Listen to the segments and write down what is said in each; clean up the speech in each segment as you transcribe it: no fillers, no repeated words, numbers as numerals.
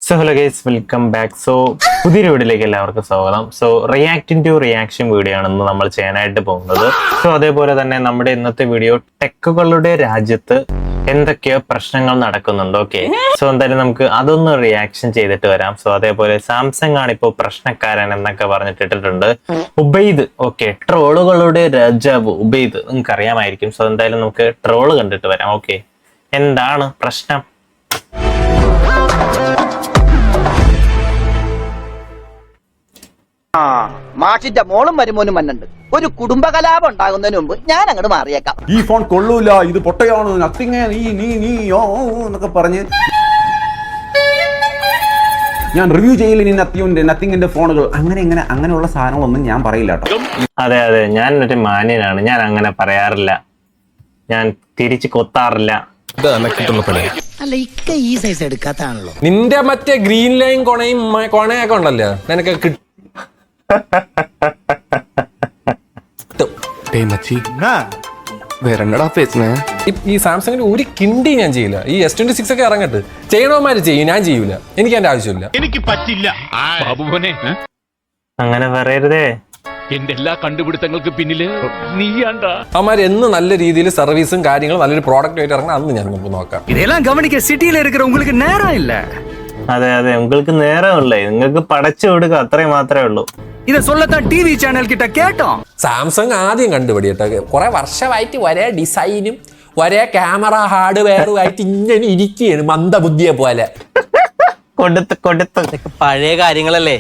So hello guys, welcome back. So പുതിയൊരു വീഡിയോയിലേക്ക് എല്ലാവർക്കും സ്വാഗതം. So reacting to reaction video ആണ് ഇന്ന് നമ്മൾ ചെയ്യാനായിട്ട് പോകുന്നത്. സോ അതേപോലെ തന്നെ നമ്മുടെ ഇന്നത്തെ വീഡിയോ ടെക്കുകളുടെ രാജ്യത്ത് എന്തൊക്കെയോ പ്രശ്നങ്ങൾ നടക്കുന്നുണ്ട്. ഓക്കെ, സോ എന്തായാലും നമുക്ക് അതൊന്ന് റിയാക്ഷൻ ചെയ്തിട്ട് വരാം. സോ അതേപോലെ സാംസങ് ആണ് ഇപ്പോൾ പ്രശ്നക്കാരൻ എന്നൊക്കെ പറഞ്ഞിട്ടിട്ടുണ്ട്. ഉബൈദ്, ഓക്കെ, ട്രോളുകളുടെ രാജാവ് ഉബൈദ് നിങ്ങൾക്ക് അറിയാമായിരിക്കും. സോ എന്തായാലും നമുക്ക് ട്രോള് കണ്ടിട്ട് വരാം. ഓക്കെ, എന്താണ് പ്രശ്നം? മാഷിന്റെ മോളും മരുമോനും മന്നുണ്ട്. ഒരു കുടുംബകലാപം ഉണ്ടാകുന്നതിന് മുമ്പ് ഞാൻ അങ്ങോട്ട് മാറിയേക്കാം. ഈ ഫോൺ കൊള്ളൂല, ഇത് പൊട്ടയാണ്, നത്തിങ് നീ എന്നൊക്കെ പറഞ്ഞ് ഞാൻ റിവ്യൂ ചെയ്യില്ല. നത്തിങ്ങിന്റെ ഫോണുകൾ അങ്ങനെയുള്ള സാധനങ്ങളൊന്നും ഞാൻ പറയില്ല കേട്ടോ. അതെ, ഞാൻ ഒരു മാന്യനാണ്. ഞാൻ അങ്ങനെ പറയാറില്ല, ഞാൻ തിരിച്ചു കൊത്താറില്ല. നിന്റെ മറ്റേ ഗ്രീൻ ലൈൻ കൊണയൊക്കെ ഉണ്ടല്ലോ, നിനക്ക് ഈ സാംസങ്ങിന്റെ ഒരു കിണ്ടി ഞാൻ ചെയ്യില്ല. ഈ S26 ഒക്കെ ഇറങ്ങട്ട്, ചെയ്യണവന്മാര് ചെയ്യും, ഞാൻ ചെയ്യൂല. എനിക്ക് എന്റെ ആവശ്യമില്ല, എനിക്ക് പറ്റില്ല. അങ്ങനെ പറയരുതേ. എന്റെ എല്ലാ കണ്ടുപിടുത്തങ്ങൾക്ക് പിന്നില് നീയാണ്ടാ. അവന്മാർ എന്ന് നല്ല രീതിയിൽ സർവീസും കാര്യങ്ങളും നല്ലൊരു പ്രോഡക്റ്റ് ആയിട്ട് ഇറങ്ങണം, അന്ന് ഞാൻ നോക്കാം. ഇതെല്ലാം ഗവനിക്ക സിറ്റിയിல இருக்கிற உங்களுக்கு நேரம் இல்ல. അതെ, നിങ്ങൾക്ക് നേരമില്ലേ, നിങ്ങൾക്ക് പടച്ചു കൊടുക്കുക, അത്രയും മാത്രമേ ഉള്ളൂ. ഇத சொல்லத்தான் டிவி சேனல் கிட்ட கேட்டோம். സാംസങ് ആദ്യം കണ്ടുപിടിയട്ടെ, കുറെ വർഷമായിട്ട് ഒരേ ഡിസൈനും ഒരേ ക്യാമറ ഹാർഡ്വെയറും ആയിട്ട് ഇങ്ങനെ ഇരിക്കുകയാണ് മന്ദബുദ്ധിയെ പോലെ. കൊടുത്ത് പഴയ കാര്യങ്ങളല്ലേ.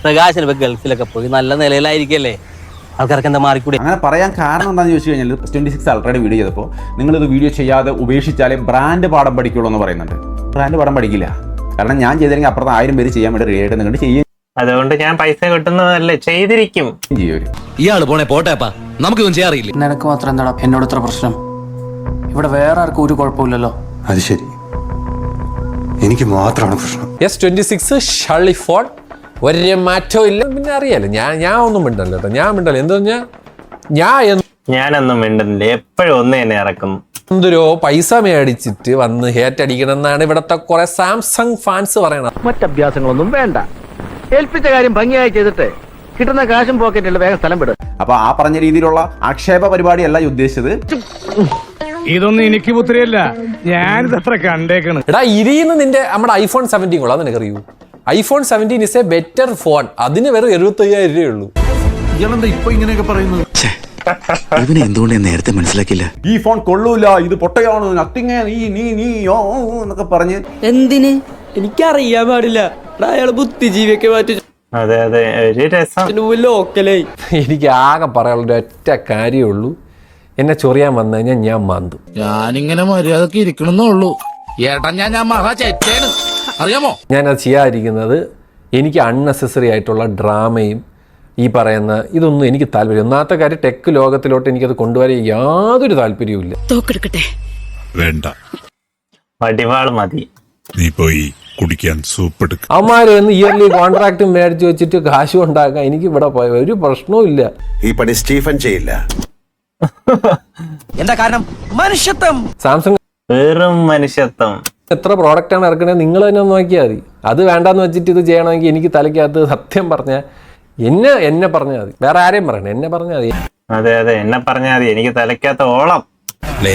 പ്രകാശൻ ഇപ്പൊ ഗൾഫിലൊക്കെ പോയി നല്ല നിലയിലായിരിക്കല്ലേ, ആൾക്കാർക്ക് എന്താ മാറിക്കൂടി. അങ്ങനെ പറയാൻ കാരണം എന്താണെന്ന് ചോദിച്ചു കഴിഞ്ഞാൽ S26 അൾട്രയുടെ വീഡിയോ ചെയ്തപ്പോൾ നിങ്ങളിത് വീഡിയോ ചെയ്യാതെ ഉപേക്ഷിച്ചാലേ ബ്രാൻഡ് പാഠം പഠിക്കുള്ളൂ എന്ന് പറയുന്നുണ്ട്. ബ്രാൻഡ് പാഠം പഠിക്കില്ല, കാരണം ഞാൻ ചെയ്തില്ലെങ്കിൽ അപ്പുറത്ത് 1000 പേര് ചെയ്യാൻ വേണ്ടി റെഡി ആയിട്ട് നിങ്ങൾ ചെയ്യും. അതുകൊണ്ട് ഞാൻ പൈസ കിട്ടുന്നതല്ലേ, ചെയ്തിരിക്കും. ഇയാള് പോണേ പോട്ടേപ്പാ, നമുക്കൊന്നും ചെയ്യാറില്ല. നിനക്ക് മാത്രം എന്താടാ എന്നോട് ഇത്ര പ്രശ്നം? ഇവിടെ വേറെ ആർക്കും ഒരു കുഴപ്പമില്ലല്ലോ. അത് ശരി, എനിക്ക് മാത്രമാണ് പ്രശ്നം. S26 ഷള്ളി ഫോൺ, ഒരു മാറ്റവും ഇല്ല. പിന്നെ അറിയാലോ, ഞാൻ ഒന്നും മിണ്ടല്ലോ കേട്ടോ, ഞാൻ മിണ്ടല്ലോ. എന്താ ഞാനൊന്നും മിണ്ടുന്നില്ല, എപ്പോഴും ഒന്ന് തന്നെ ഇറക്കുന്നു. എന്തോ പൈസ മേടിച്ചിട്ട് വന്ന് ഹേറ്റ് അടിക്കണം എന്നാണ് ഇവിടത്തെ കുറെ സാംസങ് ഫാൻസ് പറയണത്. മറ്റഭ്യാസങ്ങളൊന്നും വേണ്ട, ഏൽപ്പിച്ച കാര്യം ഭംഗിയായി ചെയ്തിട്ട് കിട്ടുന്ന കാശും പോക്കറ്റിൽ വേഗം സ്ഥലം വിടും. അപ്പൊ ആ പറഞ്ഞ രീതിയിലുള്ള ആക്ഷേപ പരിപാടിയല്ല ഉദ്ദേശിച്ചത്. ഇതൊന്നും എനിക്ക് പുത്രിയല്ല, ഞാനിത് അത്ര കണ്ടേക്കണ്. എടാ, ഇതിന്ന് നിന്റെ നമ്മുടെ iPhone 17 കൊള്ളാം, നിനക്ക് അറിയൂ. iPhone 17 is A better phone. അതിന് വെറും 75,000 രൂപയുള്ളൂ. ഇയാളെന്താ ഇപ്പൊ ഇങ്ങനെയൊക്കെ പറയുന്നത്? ഇവനെ എന്തുകൊണ്ട് നേരത്തെ മനസ്സിലാക്കില്ല? ഈ ഫോൺ കൊള്ളൂല, ഇത് പൊട്ടയാണ്, നത്തിങ് നീ എന്നൊക്കെ പറഞ്ഞ് എന്തിന് എനിക്കറിയാൻ പാടില്ല. അയാള് ബുദ്ധിജീവിയൊക്കെ മാറ്റി. അതെ, ഒരു രസം. ലോക്കലേ എനിക്ക് ആകെ പറയാനുള്ള ഒറ്റ കാര്യമേ ഉള്ളൂ, എന്നെ ചൊറിയാൻ വന്നു കഴിഞ്ഞാൽ ഞാൻ മാന്തും. ഞാനിങ്ങനെ മര്യാദക്ക് ഇരിക്കണമെന്നേ ഉള്ളൂ. ഏട്ടാ, ഞാൻ മഹാ ചേട്ടേണ്, അറിയാമോ? ഞാനത് ചെയ്യാതിരിക്കുന്നത് എനിക്ക് അൺനെസസറി ആയിട്ടുള്ള ഡ്രാമയും ഈ പറയുന്ന ഇതൊന്നും എനിക്ക് താല്പര്യം. ഒന്നാമത്തെ കാര്യം, ടെക് ലോകത്തിലോട്ട് എനിക്കത് കൊണ്ടുവരാൻ യാതൊരു താല്പര്യവും ഇല്ല. വേണ്ട, വടിവാൾ മതി. നീ പോയി കുടിക്കാൻ സൂപ്പ് എടുക്ക. അവന്മാര് ഇയർലി കോൺട്രാക്ട് മേടിച്ച് വെച്ചിട്ട് കാശ് ഉണ്ടാക്കാൻ എനിക്ക് ഇവിടെ പോയ ഒരു പ്രശ്നവും ഇല്ല. ഈ പണി സ്റ്റീഫൻ ചെയ്യില്ല. എന്താ കാരണം? മനുഷ്യത്വം. സാംസങ് വെറും മനുഷ്യത്വം. എത്ര പ്രോഡക്റ്റ് ആണ് ഇറക്കണത് നിങ്ങൾ തന്നെ നോക്കിയാൽ മതി. അത് വേണ്ടാന്ന് വെച്ചിട്ട് ഇത് ചെയ്യണമെങ്കിൽ എനിക്ക് തലയ്ക്കകത്ത് സത്യം പറഞ്ഞാൽ എന്നെ പറഞ്ഞാൽ മതി, വേറെ ആരെയും പറയണേ, എന്നെ പറഞ്ഞാൽ മതി. അതെ, എന്നെ പറഞ്ഞാൽ മതി, എനിക്ക് തലയ്ക്കകത്ത് ഓളം.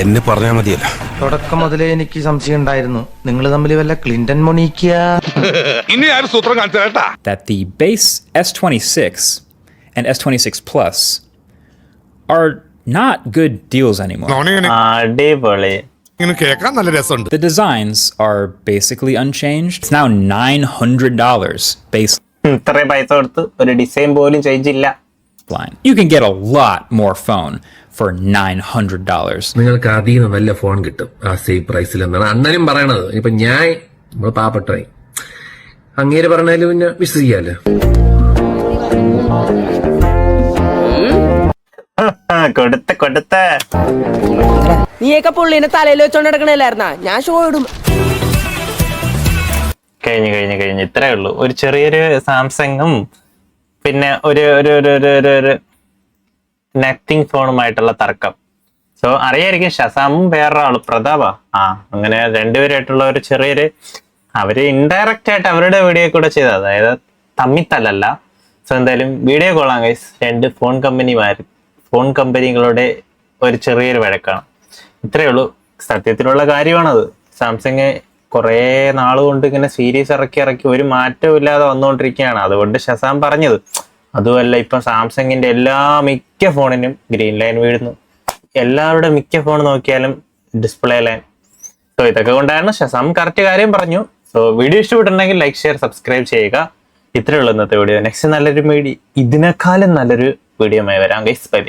എന്നെ പറഞ്ഞാൽ മതിയല്ല. തുടക്കം മുതലേ എനിക്ക് സംശയം ഉണ്ടായിരുന്നു, നിങ്ങൾ തമ്മിൽ വല്ല ക്ലിന്റൺ മൊണീക്കിയ. ഇനി ആരും സൂത്രം കാണിച്ചാ. That the base S26 and S26 Plus are not good deals anymore. അടിപൊളി. കേൾക്കാൻ നല്ല രസമുണ്ട്. The designs are basically unchanged. It's now $900 base ഇത്രയും പൈസ കൊടുത്ത് ഒരു ഡിസൈൻ പോലും ചേഞ്ച് ഇല്ല. line. You can get a lot more phone for $900. നിങ്ങൾക്ക് അതിൽ നല്ല ഫോൺ കിട്ടും ആ സെയിം പ്രൈസിൽ എന്നാണ് അണ്ണനും പറയണത്. ഇപ്പൊ ഞാൻ നമ്മൾ പാവപ്പെട്ടായി അങ്ങേര് പറഞ്ഞാലും പിന്നെ വിശ്വസിക്കാല്ലോ. കൊടുത്ത നീയൊക്കെ പുള്ളിനെ തലയിൽ വെച്ചോണ്ട് നടക്കണല്ലായിരുന്നാ, ഞാൻ ഷോ ഇടും. കഴിഞ്ഞു ഇത്രേ ഉള്ളൂ. ഒരു ചെറിയൊരു സാംസങ്ങും പിന്നെ ഒരു നത്തിങ് ഫോണുമായിട്ടുള്ള തർക്കം. സോ അറിയായിരിക്കും ഷസാമും വേറൊരാള് പ്രതാപ. അങ്ങനെ രണ്ടുപേരായിട്ടുള്ള ഒരു ചെറിയൊരു അവര് ഇൻഡയറക്റ്റ് ആയിട്ട് അവരുടെ വീഡിയോ കൂടെ ചെയ്തത്, അതായത് തമ്മിത്തല്ലല്ല. സോ എന്തായാലും വീഡിയോ കൊള്ളാം ഗൈസ്. 2 ഫോൺ കമ്പനികളുടെ ഒരു ചെറിയൊരു വഴക്കാണ്. ഇത്രയേ ഉള്ളൂ, സത്യത്തിലുള്ള കാര്യമാണത്. സാംസങ് കുറേ നാളുകൊണ്ട് ഇങ്ങനെ സീരീസ് ഇറക്കി ഒരു മാറ്റവും ഇല്ലാതെ വന്നുകൊണ്ടിരിക്കുകയാണ്. അതുകൊണ്ട് ഷസാം പറഞ്ഞത്. അതുമല്ല, ഇപ്പം സാംസങ്ങിന്റെ മിക്ക ഫോണിനും ഗ്രീൻ ലൈൻ വീഴുന്നു. എല്ലാവരുടെ മിക്ക ഫോൺ നോക്കിയാലും ഡിസ്പ്ലേ ലൈൻ. സോ ഇതൊക്കെ കൊണ്ടാണ് ഷസാം കറക്റ്റ് കാര്യം പറഞ്ഞു. സോ വീഡിയോ ഇഷ്ടപ്പെട്ടിട്ടുണ്ടെങ്കിൽ ലൈക്ക്, ഷെയർ, സബ്സ്ക്രൈബ് ചെയ്യുക. ഇത്രയേ ഉള്ളൂ ഇന്നത്തെ വീഡിയോ. നെക്സ്റ്റ് നല്ലൊരു ഇതിനേക്കാളും നല്ലൊരു വീഡിയോ വരാം ഗൈസ്. ബൈ.